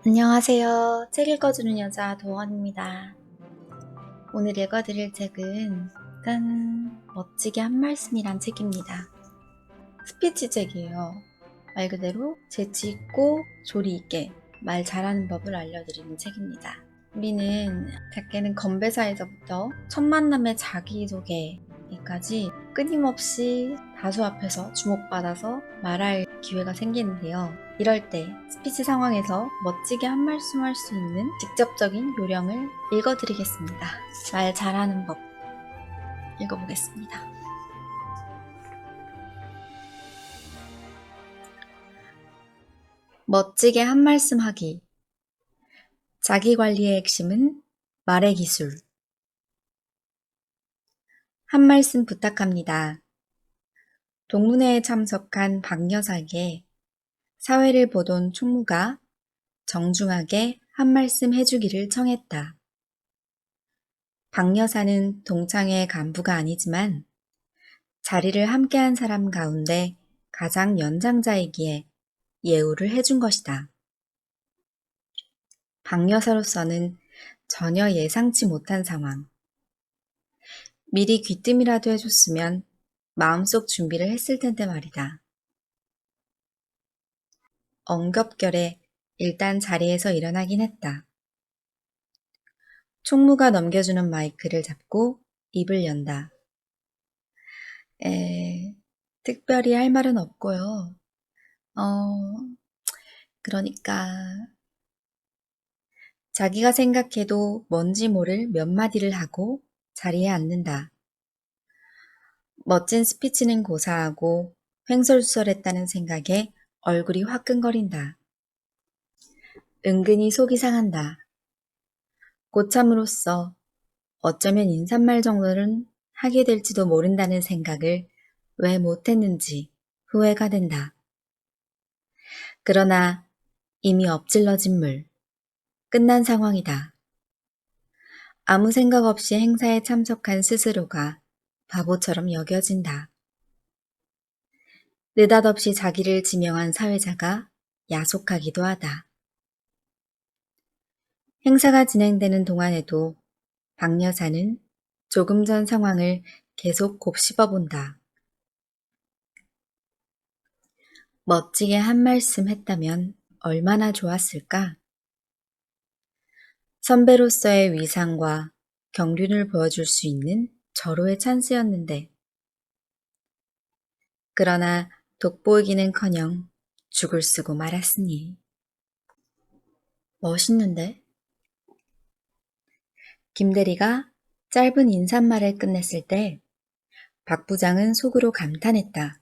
안녕하세요. 책 읽어주는 여자 도원입니다. 오늘 읽어드릴 책은 멋지게 한 말씀이란 책입니다. 스피치 책이에요. 말 그대로 재치 있고 조리 있게 말 잘하는 법을 알려드리는 책입니다. 우리는 작게는 건배사에서부터 첫 만남의 자기소개까지 끊임없이 다수 앞에서 주목받아서 말할 기회가 생기는데요. 이럴 때 스피치 상황에서 멋지게 한 말씀 할 수 있는 직접적인 요령을 읽어드리겠습니다. 말 잘하는 법 읽어보겠습니다. 멋지게 한 말씀 하기. 자기관리의 핵심은 말의 기술. 한 말씀 부탁합니다. 동문회에 참석한 박 여사에게 사회를 보던 총무가 정중하게 한 말씀 해주기를 청했다. 박 여사는 동창회 간부가 아니지만 자리를 함께한 사람 가운데 가장 연장자이기에 예우를 해준 것이다. 박 여사로서는 전혀 예상치 못한 상황. 미리 귀뜸이라도 해줬으면 마음속 준비를 했을 텐데 말이다. 엉겹결에 일단 자리에서 일어나긴 했다. 총무가 넘겨주는 마이크를 잡고 입을 연다. 특별히 할 말은 없고요. 그러니까 자기가 생각해도 뭔지 모를 몇 마디를 하고 자리에 앉는다. 멋진 스피치는 고사하고 횡설수설했다는 생각에 얼굴이 화끈거린다. 은근히 속이 상한다. 고참으로서 어쩌면 인사말 정도는 하게 될지도 모른다는 생각을 왜 못했는지 후회가 된다. 그러나 이미 엎질러진 물, 끝난 상황이다. 아무 생각 없이 행사에 참석한 스스로가 바보처럼 여겨진다. 느닷없이 자기를 지명한 사회자가 야속하기도 하다. 행사가 진행되는 동안에도 박 여사는 조금 전 상황을 계속 곱씹어 본다. 멋지게 한 말씀 했다면 얼마나 좋았을까? 선배로서의 위상과 경륜을 보여줄 수 있는 절호의 찬스였는데, 그러나 돋보이기는커녕 죽을 쓰고 말았으니. 멋있는데? 김대리가 짧은 인사말을 끝냈을 때 박 부장은 속으로 감탄했다.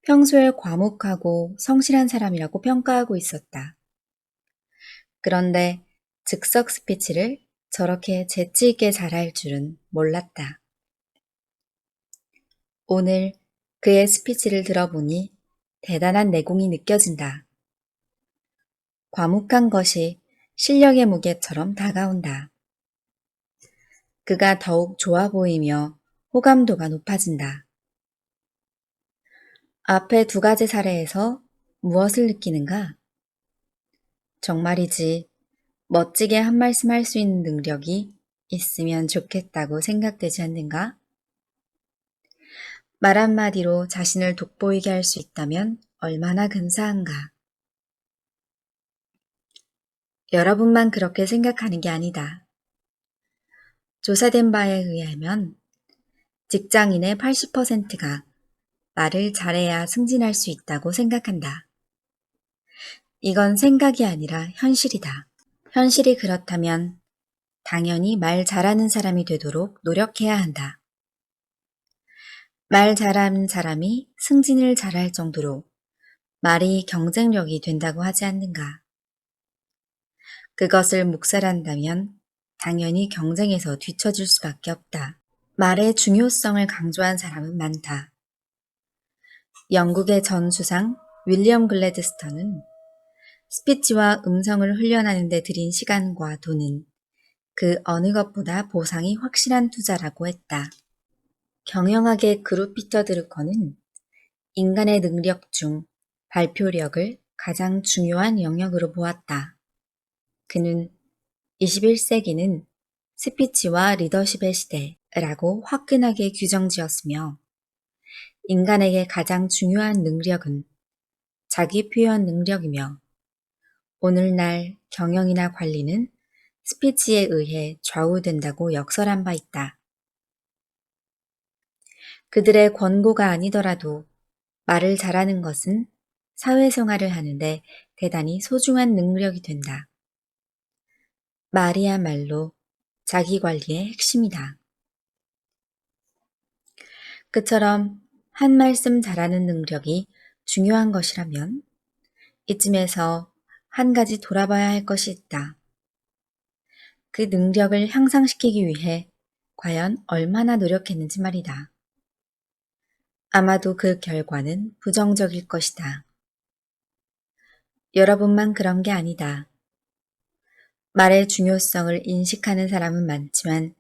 평소에 과묵하고 성실한 사람이라고 평가하고 있었다. 그런데 즉석 스피치를 저렇게 재치 있게 잘할 줄은 몰랐다. 오늘 그의 스피치를 들어보니 대단한 내공이 느껴진다. 과묵한 것이 실력의 무게처럼 다가온다. 그가 더욱 좋아 보이며 호감도가 높아진다. 앞에 두 가지 사례에서 무엇을 느끼는가? 정말이지 멋지게 한 말씀 할 수 있는 능력이 있으면 좋겠다고 생각되지 않는가? 말 한마디로 자신을 돋보이게 할 수 있다면 얼마나 근사한가? 여러분만 그렇게 생각하는 게 아니다. 조사된 바에 의하면 직장인의 80%가 말을 잘해야 승진할 수 있다고 생각한다. 이건 생각이 아니라 현실이다. 현실이 그렇다면 당연히 말 잘하는 사람이 되도록 노력해야 한다. 말 잘하는 사람이 승진을 잘할 정도로 말이 경쟁력이 된다고 하지 않는가? 그것을 묵살한다면 당연히 경쟁에서 뒤처질 수밖에 없다. 말의 중요성을 강조한 사람은 많다. 영국의 전 수상 윌리엄 글래드스턴은 스피치와 음성을 훈련하는 데 들인 시간과 돈은 그 어느 것보다 보상이 확실한 투자라고 했다. 경영학의 그룹 피터 드루커는 인간의 능력 중 발표력을 가장 중요한 영역으로 보았다. 그는 21세기는 스피치와 리더십의 시대라고 화끈하게 규정지었으며 인간에게 가장 중요한 능력은 자기 표현 능력이며 오늘날 경영이나 관리는 스피치에 의해 좌우된다고 역설한 바 있다. 그들의 권고가 아니더라도 말을 잘하는 것은 사회생활을 하는데 대단히 소중한 능력이 된다. 말이야말로 자기관리의 핵심이다. 그처럼 한 말씀 잘하는 능력이 중요한 것이라면 이쯤에서 한 가지 돌아봐야 할 것이 있다. 그 능력을 향상시키기 위해 과연 얼마나 노력했는지 말이다. 아마도 그 결과는 부정적일 것이다. 여러분만 그런 게 아니다. 말의 중요성을 인식하는 사람은 많지만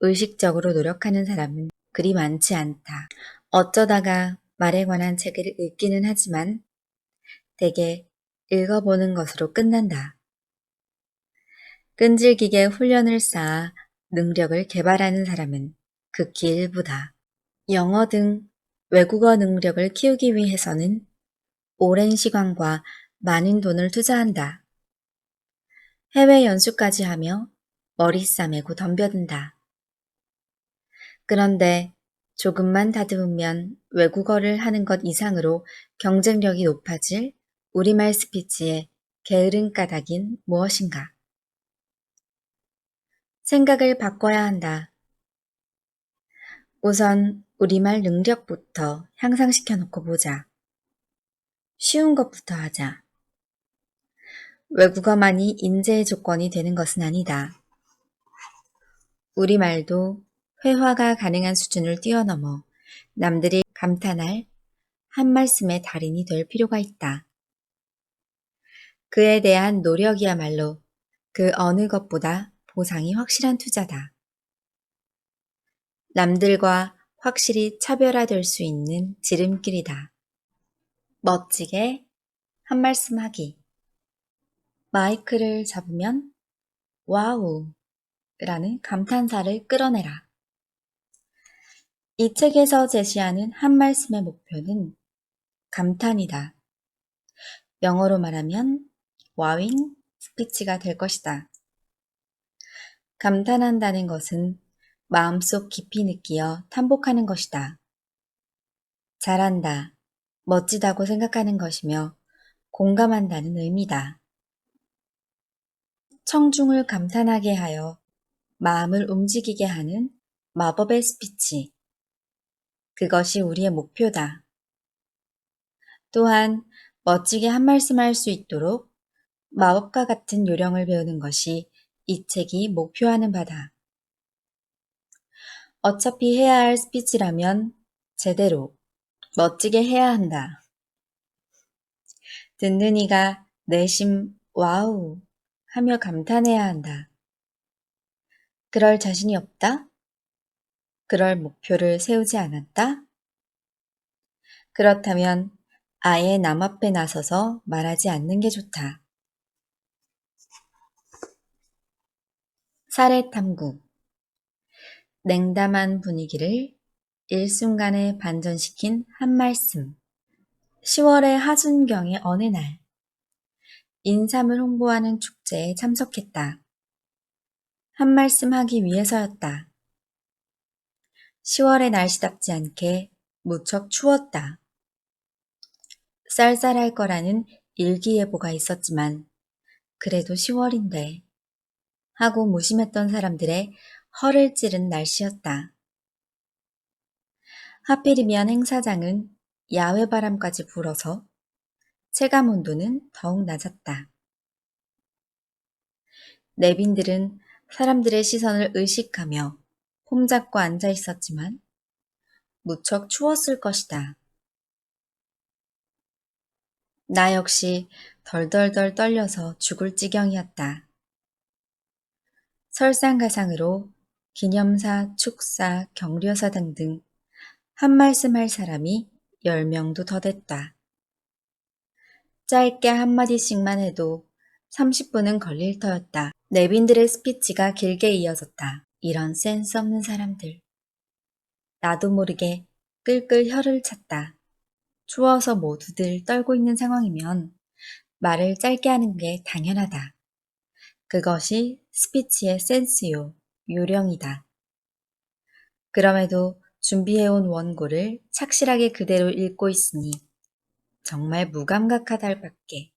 의식적으로 노력하는 사람은 그리 많지 않다. 어쩌다가 말에 관한 책을 읽기는 하지만 대개 읽어보는 것으로 끝난다. 끈질기게 훈련을 쌓아 능력을 개발하는 사람은 극히 일부다. 영어 등 외국어 능력을 키우기 위해서는 오랜 시간과 많은 돈을 투자한다. 해외 연수까지 하며 머리 싸매고 덤벼든다. 그런데 조금만 다듬으면 외국어를 하는 것 이상으로 경쟁력이 높아질 우리말 스피치의 게으른 까닭인 무엇인가? 생각을 바꿔야 한다. 우선 우리말 능력부터 향상시켜 놓고 보자. 쉬운 것부터 하자. 외국어만이 인재의 조건이 되는 것은 아니다. 우리말도 회화가 가능한 수준을 뛰어넘어 남들이 감탄할 한 말씀의 달인이 될 필요가 있다. 그에 대한 노력이야말로 그 어느 것보다 보상이 확실한 투자다. 남들과 확실히 차별화될 수 있는 지름길이다. 멋지게 한 말씀 하기. 마이크를 잡으면 와우 라는 감탄사를 끌어내라. 이 책에서 제시하는 한 말씀의 목표는 감탄이다. 영어로 말하면 와윙 스피치가 될 것이다. 감탄한다는 것은 마음속 깊이 느끼어 탐복하는 것이다. 잘한다, 멋지다고 생각하는 것이며 공감한다는 의미다. 청중을 감탄하게 하여 마음을 움직이게 하는 마법의 스피치. 그것이 우리의 목표다. 또한 멋지게 한 말씀 할 수 있도록 마법과 같은 요령을 배우는 것이 이 책이 목표하는 바다. 어차피 해야 할 스피치라면 제대로 멋지게 해야 한다. 듣는 이가 내심 와우 하며 감탄해야 한다. 그럴 자신이 없다? 그럴 목표를 세우지 않았다? 그렇다면 아예 남 앞에 나서서 말하지 않는 게 좋다. 사례탐구. 냉담한 분위기를 일순간에 반전시킨 한 말씀. 10월의 하순경의 어느 날, 인삼을 홍보하는 축제에 참석했다. 한 말씀 하기 위해서였다. 10월의 날씨답지 않게 무척 추웠다. 쌀쌀할 거라는 일기예보가 있었지만 그래도 10월인데 하고 무심했던 사람들의 허를 찌른 날씨였다. 하필이면 행사장은 야외 바람까지 불어서 체감 온도는 더욱 낮았다. 내빈들은 사람들의 시선을 의식하며 폼잡고 앉아 있었지만 무척 추웠을 것이다. 나 역시 덜덜덜 떨려서 죽을 지경이었다. 설상가상으로 기념사, 축사, 경려사 등등 한 말씀 할 사람이 10명도 더 됐다. 짧게 한마디씩만 해도 30분은 걸릴 터였다. 내빈들의 스피치가 길게 이어졌다. 이런 센스 없는 사람들. 나도 모르게 끌끌 혀를 찼다. 추워서 모두들 떨고 있는 상황이면 말을 짧게 하는 게 당연하다. 그것이 스피치의 센스요, 요령이다. 그럼에도 준비해온 원고를 착실하게 그대로 읽고 있으니 정말 무감각하다 밖에.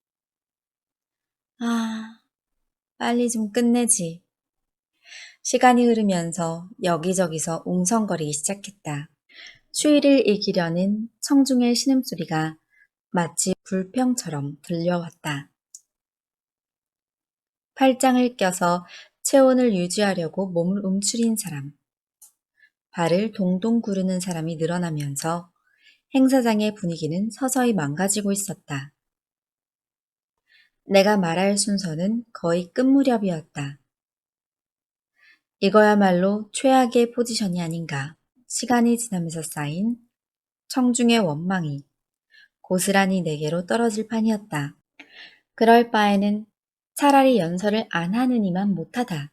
빨리 좀 끝내지. 시간이 흐르면서 여기저기서 웅성거리기 시작했다. 추위를 이기려는 청중의 신음소리가 마치 불평처럼 들려왔다. 팔짱을 껴서 체온을 유지하려고 몸을 움츠린 사람, 발을 동동 구르는 사람이 늘어나면서 행사장의 분위기는 서서히 망가지고 있었다. 내가 말할 순서는 거의 끝 무렵이었다. 이거야말로 최악의 포지션이 아닌가. 시간이 지나면서 쌓인 청중의 원망이 고스란히 내게로 떨어질 판이었다. 그럴 바에는 차라리 연설을 안 하느니만 못하다.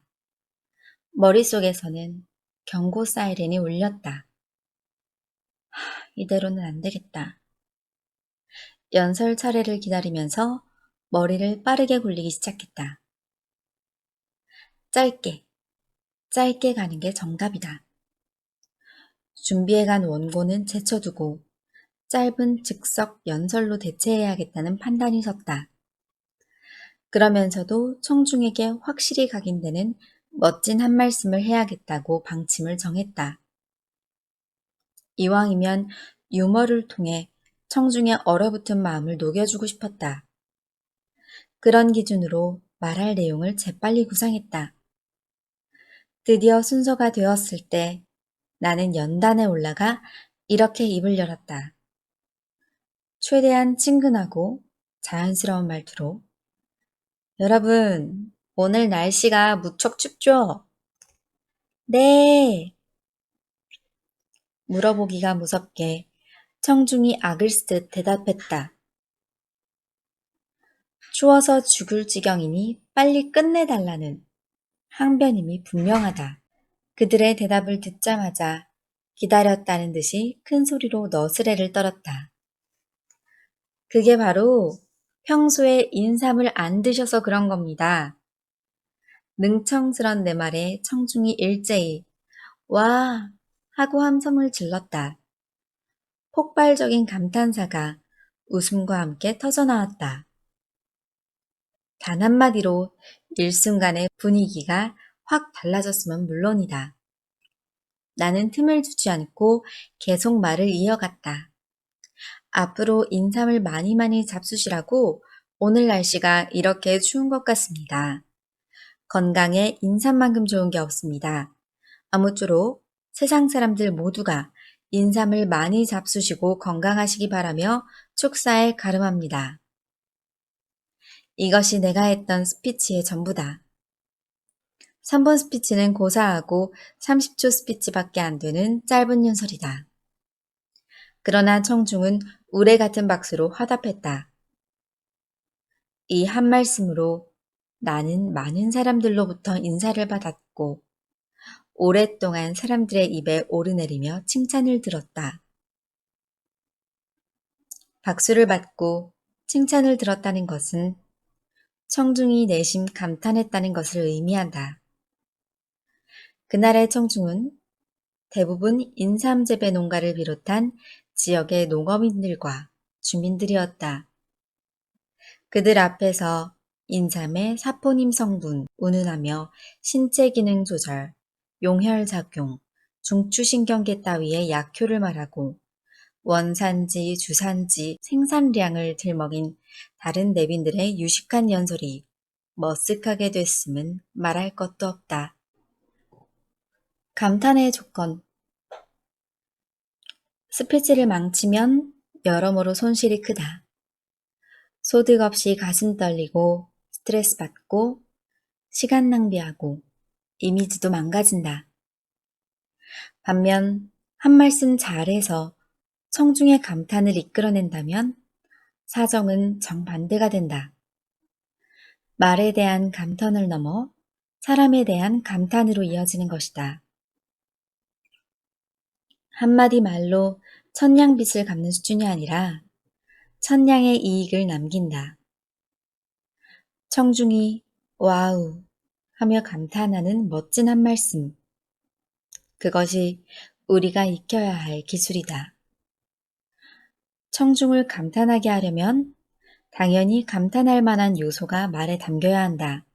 머릿속에서는 경고 사이렌이 울렸다. 이대로는 안 되겠다. 연설 차례를 기다리면서 머리를 빠르게 굴리기 시작했다. 짧게 가는 게 정답이다. 준비해간 원고는 제쳐두고 짧은 즉석 연설로 대체해야겠다는 판단이 섰다. 그러면서도 청중에게 확실히 각인되는 멋진 한 말씀을 해야겠다고 방침을 정했다. 이왕이면 유머를 통해 청중의 얼어붙은 마음을 녹여주고 싶었다. 그런 기준으로 말할 내용을 재빨리 구상했다. 드디어 순서가 되었을 때 나는 연단에 올라가 이렇게 입을 열었다. 최대한 친근하고 자연스러운 말투로 여러분, 오늘 날씨가 무척 춥죠? 네. 물어보기가 무섭게 청중이 악을 쓰듯 대답했다. 추워서 죽을 지경이니 빨리 끝내달라는 항변임이 분명하다. 그들의 대답을 듣자마자 기다렸다는 듯이 큰 소리로 너스레를 떨었다. 그게 바로 평소에 인삼을 안 드셔서 그런 겁니다. 능청스런 내 말에 청중이 일제히 와 하고 함성을 질렀다. 폭발적인 감탄사가 웃음과 함께 터져나왔다. 단 한마디로 일순간의 분위기가 확 달라졌으면 물론이다. 나는 틈을 주지 않고 계속 말을 이어갔다. 앞으로 인삼을 많이 잡수시라고 오늘 날씨가 이렇게 추운 것 같습니다. 건강에 인삼만큼 좋은 게 없습니다. 아무쪼록 세상 사람들 모두가 인삼을 많이 잡수시고 건강하시기 바라며 축사에 가름합니다. 이것이 내가 했던 스피치의 전부다. 3번 스피치는 고사하고 30초 스피치밖에 안 되는 짧은 연설이다. 그러나 청중은 우레 같은 박수로 화답했다. 이 한 말씀으로 나는 많은 사람들로부터 인사를 받았고 오랫동안 사람들의 입에 오르내리며 칭찬을 들었다. 박수를 받고 칭찬을 들었다는 것은 청중이 내심 감탄했다는 것을 의미한다. 그날의 청중은 대부분 인삼재배 농가를 비롯한 지역의 농업인들과 주민들이었다. 그들 앞에서 인삼의 사포닌 성분, 운운하며 신체 기능 조절, 용혈작용, 중추신경계 따위의 약효를 말하고 원산지, 주산지, 생산량을 들먹인 다른 내빈들의 유식한 연설이 머쓱하게 됐음은 말할 것도 없다. 감탄의 조건. 스피치를 망치면 여러모로 손실이 크다. 소득 없이 가슴 떨리고 스트레스 받고 시간 낭비하고 이미지도 망가진다. 반면 한 말씀 잘해서 청중의 감탄을 이끌어낸다면 사정은 정반대가 된다. 말에 대한 감탄을 넘어 사람에 대한 감탄으로 이어지는 것이다. 한마디 말로 천냥빚을 갚는 수준이 아니라 천냥의 이익을 남긴다. 청중이 와우 하며 감탄하는 멋진 한 말씀. 그것이 우리가 익혀야 할 기술이다. 청중을 감탄하게 하려면 당연히 감탄할 만한 요소가 말에 담겨야 한다.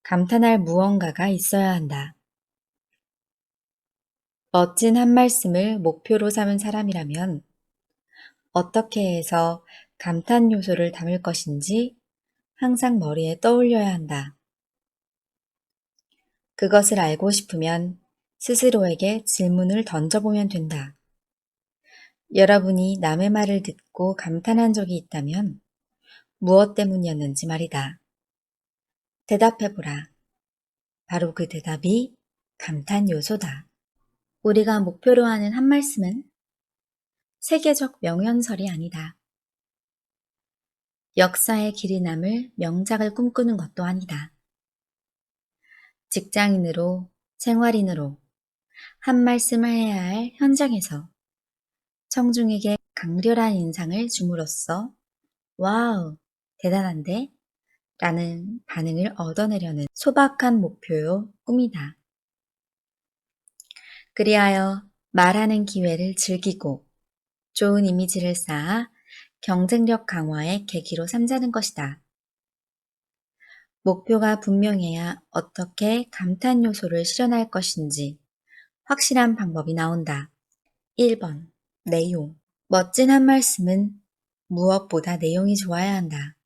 감탄할 무언가가 있어야 한다. 멋진 한 말씀을 목표로 삼은 사람이라면 어떻게 해서 감탄 요소를 담을 것인지 항상 머리에 떠올려야 한다. 그것을 알고 싶으면 스스로에게 질문을 던져보면 된다. 여러분이 남의 말을 듣고 감탄한 적이 있다면 무엇 때문이었는지 말이다. 대답해보라. 바로 그 대답이 감탄 요소다. 우리가 목표로 하는 한 말씀은 세계적 명연설이 아니다. 역사의 길이 남을 명작을 꿈꾸는 것도 아니다. 직장인으로, 생활인으로 한 말씀을 해야 할 현장에서 청중에게 강렬한 인상을 줌으로써 와우, 대단한데? 라는 반응을 얻어내려는 소박한 목표요 꿈이다. 그리하여 말하는 기회를 즐기고 좋은 이미지를 쌓아 경쟁력 강화의 계기로 삼자는 것이다. 목표가 분명해야 어떻게 감탄 요소를 실현할 것인지 확실한 방법이 나온다. 1번. 내용. 멋진 한 말씀은 무엇보다 내용이 좋아야 한다.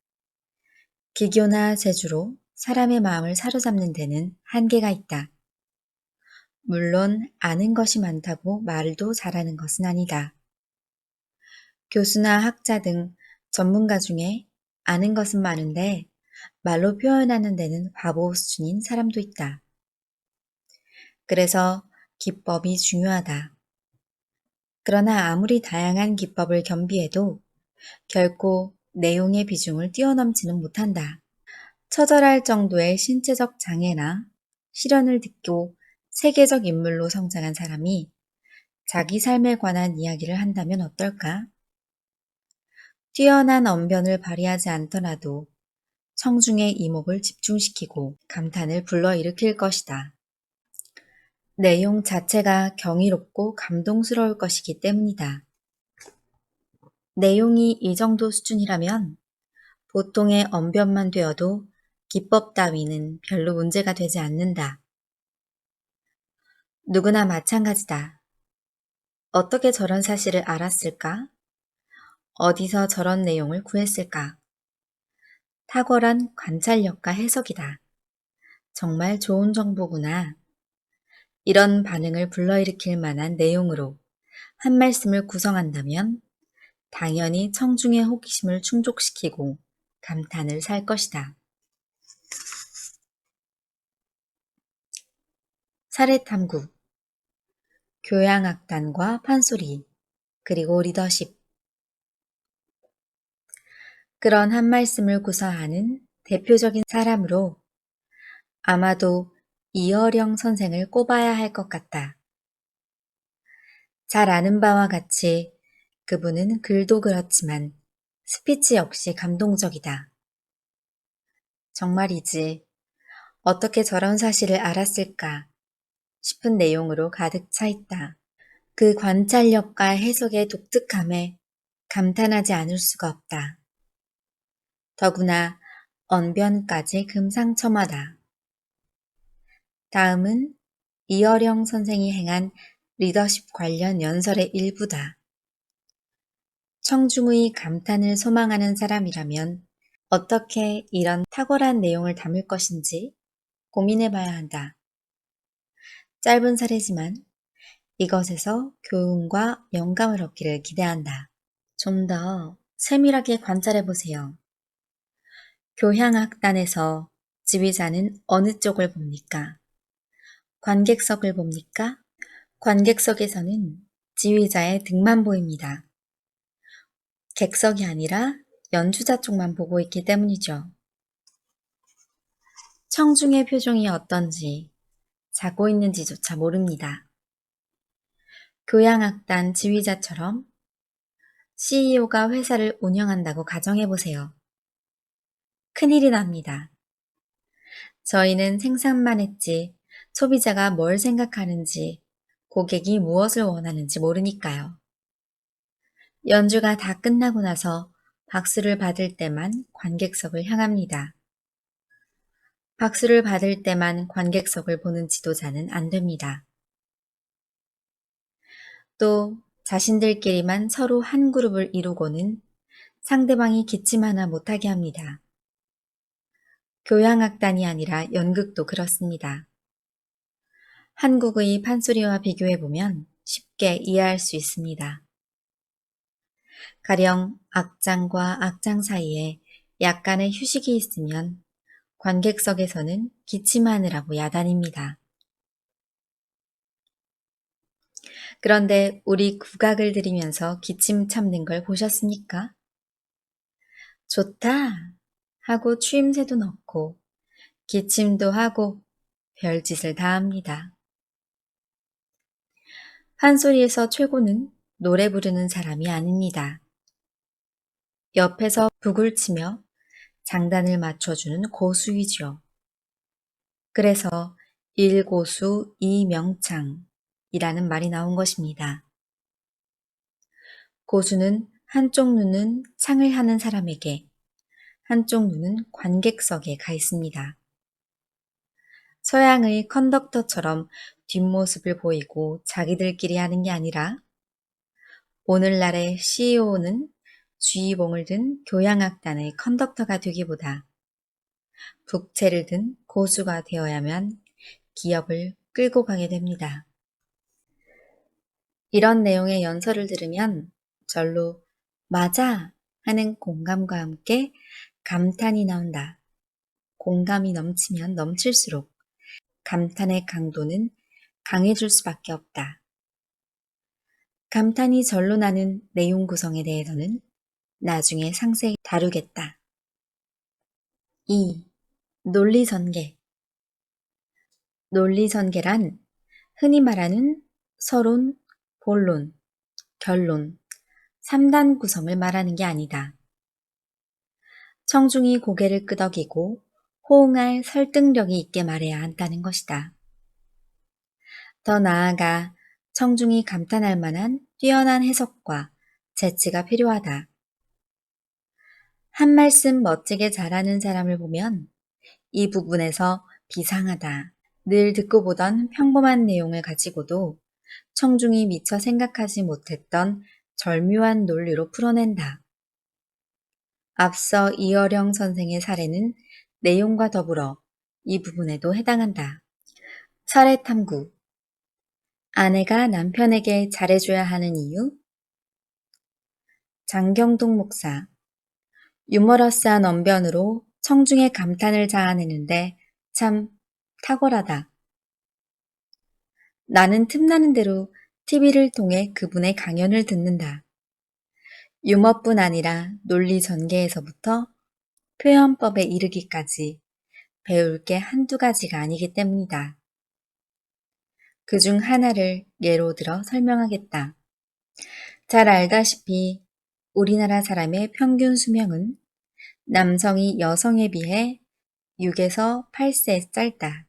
기교나 재주로 사람의 마음을 사로잡는 데는 한계가 있다. 물론 아는 것이 많다고 말도 잘하는 것은 아니다. 교수나 학자 등 전문가 중에 아는 것은 많은데 말로 표현하는 데는 바보 수준인 사람도 있다. 그래서 기법이 중요하다. 그러나 아무리 다양한 기법을 겸비해도 결코 내용의 비중을 뛰어넘지는 못한다. 처절할 정도의 신체적 장애나 시련을 딛고 세계적 인물로 성장한 사람이 자기 삶에 관한 이야기를 한다면 어떨까? 뛰어난 언변을 발휘하지 않더라도 청중의 이목을 집중시키고 감탄을 불러일으킬 것이다. 내용 자체가 경이롭고 감동스러울 것이기 때문이다. 내용이 이 정도 수준이라면 보통의 언변만 되어도 기법 따위는 별로 문제가 되지 않는다. 누구나 마찬가지다. 어떻게 저런 사실을 알았을까? 어디서 저런 내용을 구했을까? 탁월한 관찰력과 해석이다. 정말 좋은 정보구나. 이런 반응을 불러일으킬 만한 내용으로 한 말씀을 구성한다면 당연히 청중의 호기심을 충족시키고 감탄을 살 것이다. 사례탐구, 교양악단과 판소리, 그리고 리더십. 그런 한 말씀을 구성하는 대표적인 사람으로 아마도 이어령 선생을 꼽아야 할 것 같다. 잘 아는 바와 같이 그분은 글도 그렇지만 스피치 역시 감동적이다. 정말이지. 어떻게 저런 사실을 알았을까 싶은 내용으로 가득 차 있다. 그 관찰력과 해석의 독특함에 감탄하지 않을 수가 없다. 더구나 언변까지 금상첨화다. 다음은 이어령 선생이 행한 리더십 관련 연설의 일부다. 청중의 감탄을 소망하는 사람이라면 어떻게 이런 탁월한 내용을 담을 것인지 고민해 봐야 한다. 짧은 사례지만 이것에서 교훈과 영감을 얻기를 기대한다. 좀 더 세밀하게 관찰해 보세요. 교향악단에서 지휘자는 어느 쪽을 봅니까? 관객석을 봅니까? 관객석에서는 지휘자의 등만 보입니다. 객석이 아니라 연주자 쪽만 보고 있기 때문이죠. 청중의 표정이 어떤지, 자고 있는지조차 모릅니다. 교향악단 지휘자처럼 CEO가 회사를 운영한다고 가정해보세요. 큰일이 납니다. 저희는 생산만 했지 소비자가 뭘 생각하는지, 고객이 무엇을 원하는지 모르니까요. 연주가 다 끝나고 나서 박수를 받을 때만 관객석을 향합니다. 박수를 받을 때만 관객석을 보는 지도자는 안 됩니다. 또 자신들끼리만 서로 한 그룹을 이루고는 상대방이 기침 하나 못하게 합니다. 교향악단이 아니라 연극도 그렇습니다. 한국의 판소리와 비교해보면 쉽게 이해할 수 있습니다. 가령 악장과 악장 사이에 약간의 휴식이 있으면 관객석에서는 기침하느라고 야단입니다. 그런데 우리 국악을 들으면서 기침 참는 걸 보셨습니까? 좋다 하고 추임새도 넣고 기침도 하고 별짓을 다 합니다. 판소리에서 최고는 노래 부르는 사람이 아닙니다. 옆에서 북을 치며 장단을 맞춰주는 고수이죠. 그래서 일고수 이명창이라는 말이 나온 것입니다. 고수는 한쪽 눈은 창을 하는 사람에게, 한쪽 눈은 관객석에 가 있습니다. 서양의 컨덕터처럼 뒷모습을 보이고 자기들끼리 하는 게 아니라 오늘날의 CEO는 주의봉을 든 교향악단의 컨덕터가 되기보다 북채를 든 고수가 되어야만 기업을 끌고 가게 됩니다. 이런 내용의 연설을 들으면 절로 맞아 하는 공감과 함께 감탄이 나온다. 공감이 넘치면 넘칠수록 감탄의 강도는 강해질 수밖에 없다. 감탄이 절로 나는 내용 구성에 대해서는 나중에 상세히 다루겠다. 2. 논리전개. 논리전개란 흔히 말하는 서론, 본론, 결론, 3단 구성을 말하는 게 아니다. 청중이 고개를 끄덕이고 호응할 설득력이 있게 말해야 한다는 것이다. 더 나아가 청중이 감탄할 만한 뛰어난 해석과 재치가 필요하다. 한 말씀 멋지게 잘하는 사람을 보면 이 부분에서 비상하다. 늘 듣고 보던 평범한 내용을 가지고도 청중이 미처 생각하지 못했던 절묘한 논리로 풀어낸다. 앞서 이어령 선생의 사례는 내용과 더불어 이 부분에도 해당한다. 사례 탐구. 아내가 남편에게 잘해줘야 하는 이유? 장경동 목사. 유머러스한 언변으로 청중의 감탄을 자아내는데 참 탁월하다. 나는 틈나는 대로 TV를 통해 그분의 강연을 듣는다. 유머뿐 아니라 논리 전개에서부터 표현법에 이르기까지 배울 게 한두 가지가 아니기 때문이다. 그중 하나를 예로 들어 설명하겠다. 잘 알다시피 우리나라 사람의 평균 수명은 남성이 여성에 비해 6에서 8세 짧다.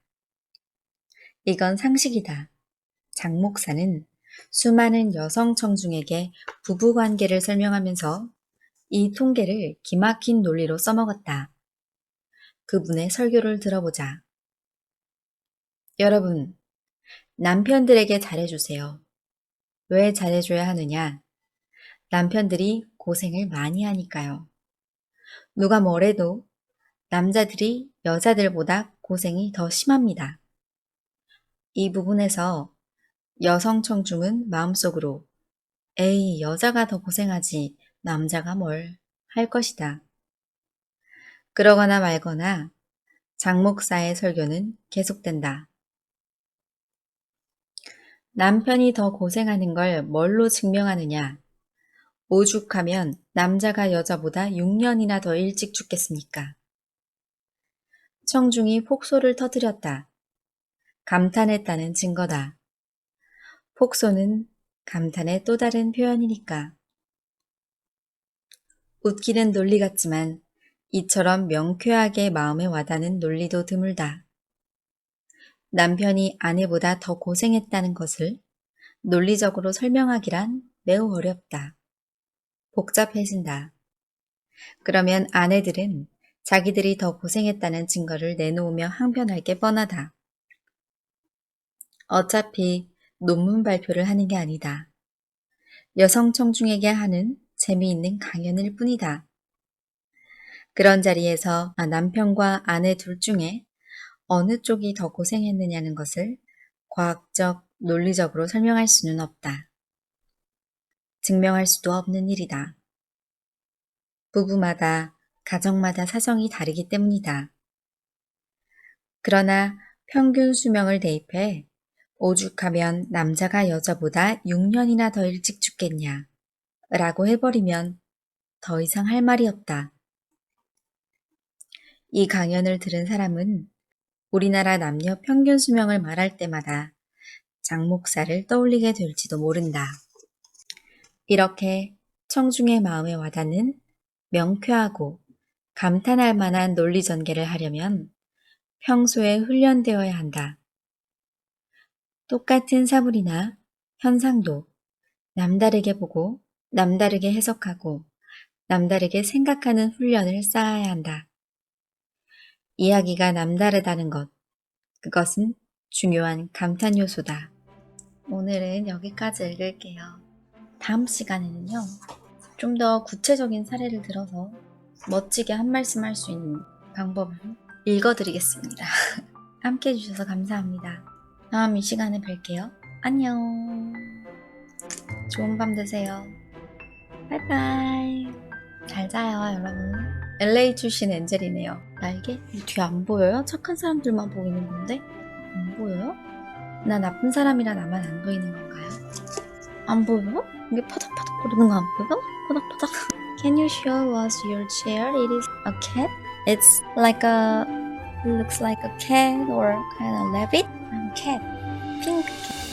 이건 상식이다. 장 목사는 수많은 여성 청중에게 부부관계를 설명하면서 이 통계를 기막힌 논리로 써먹었다. 그분의 설교를 들어보자. 여러분, 남편들에게 잘해주세요. 왜 잘해줘야 하느냐? 남편들이 고생을 많이 하니까요. 누가 뭐래도 남자들이 여자들보다 고생이 더 심합니다. 이 부분에서 여성 청중은 마음속으로 에이, 여자가 더 고생하지 남자가 뭘 할 것이다. 그러거나 말거나 장 목사의 설교는 계속된다. 남편이 더 고생하는 걸 뭘로 증명하느냐? 오죽하면 남자가 여자보다 6년이나 더 일찍 죽겠습니까? 청중이 폭소를 터뜨렸다. 감탄했다는 증거다. 폭소는 감탄의 또 다른 표현이니까. 웃기는 논리 같지만 이처럼 명쾌하게 마음에 와닿는 논리도 드물다. 남편이 아내보다 더 고생했다는 것을 논리적으로 설명하기란 매우 어렵다. 복잡해진다. 그러면 아내들은 자기들이 더 고생했다는 증거를 내놓으며 항변할 게 뻔하다. 어차피 논문 발표를 하는 게 아니다. 여성 청중에게 하는 재미있는 강연일 뿐이다. 그런 자리에서 남편과 아내 둘 중에 어느 쪽이 더 고생했느냐는 것을 과학적, 논리적으로 설명할 수는 없다. 증명할 수도 없는 일이다. 부부마다, 가정마다 사정이 다르기 때문이다. 그러나 평균 수명을 대입해 오죽하면 남자가 여자보다 6년이나 더 일찍 죽겠냐 라고 해버리면 더 이상 할 말이 없다. 이 강연을 들은 사람은 우리나라 남녀 평균 수명을 말할 때마다 장 목사를 떠올리게 될지도 모른다. 이렇게 청중의 마음에 와닿는 명쾌하고 감탄할 만한 논리 전개를 하려면 평소에 훈련되어야 한다. 똑같은 사물이나 현상도 남다르게 보고 남다르게 해석하고 남다르게 생각하는 훈련을 쌓아야 한다. 이야기가 남다르다는 것, 그것은 중요한 감탄 요소다. 오늘은 여기까지 읽을게요. 다음 시간에는요, 좀 더 구체적인 사례를 들어서 멋지게 한 말씀 할 수 있는 방법을 읽어드리겠습니다. 함께 해주셔서 감사합니다. 다음 이 시간에 뵐게요. 안녕. 좋은 밤 되세요. 바이바이. 잘 자요, 여러분. LA 출신 엔젤이네요. 날개? 뒤에 안 보여요? 착한 사람들만 보이는 건데? 안 보여요? 나 나쁜 사람이라 나만 안 보이는 건가요? 안 보여요? 이게 파닥파닥 거리는 거 안 보여? 파닥파닥. Can you show us your chair? It is a cat? It's like a... looks like a cat or kind of rabbit? Cat. Pink cat.